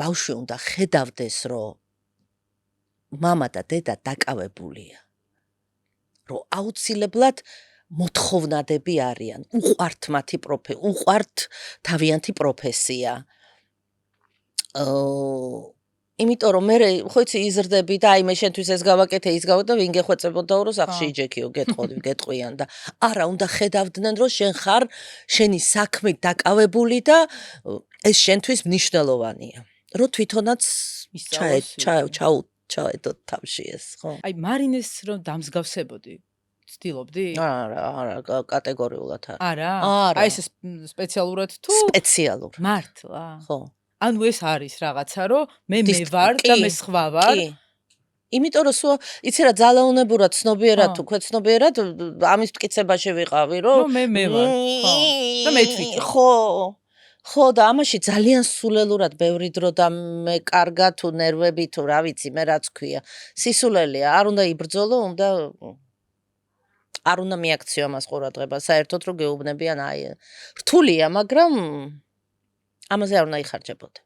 ბავშვი უნდა ხედავდეს, რომ მამა და დედა დაკავებულია. რომ აუცილებლად მოთხოვნადები არიან, უყვართ თავიანთი პროფესია. იმიტომ რომ მე ხო იცი იზრდები და აი მე შენთვის ეს გავაკეთე, ის გავაკეთე, ვინ გეხვეწებოდა რომ სახში იჯექიო, გეტყვიან და არა უნდა ხედავდნენ რომ შენ ხარ შენი საქმით დაკავებული და ეს შენთვის მნიშვნელოვანია. რომ თვითონაც ჩაედოთ თავში ეს, ხო? აი მარინეს რომ დამსგავსებოდი. ცდილობდი? არა, კატეგორიულად არა. აი ეს სპეციალურად თუ? სპეციალურ. მართლა? ხო. ანუ ეს არის რაღაცა, რომ მე ვარ და მე სხვა ვარ. კი. იმიტომ რომ სულ იცი რა ძალაუნებურად ცნობიერად თუ ქვეცნობიერად ამის მტკიცებაში ვიყავი, რომ მე ვარ, ხო. და მე თვითონ. ხო და ამაში ძალიან სულელურად ბევრი დრო და მე კარგა თუ ნერვები თუ რა ვიცი მე რაც ქვია. სისულელია, არ უნდა იბრძოლო, არ უნდა მიაქციო ამას ყურადღება, საერთოდ რომ გეუბნებიან აი რთულია, მაგრამ ამაზე არ უნდა იხარჯებოდე.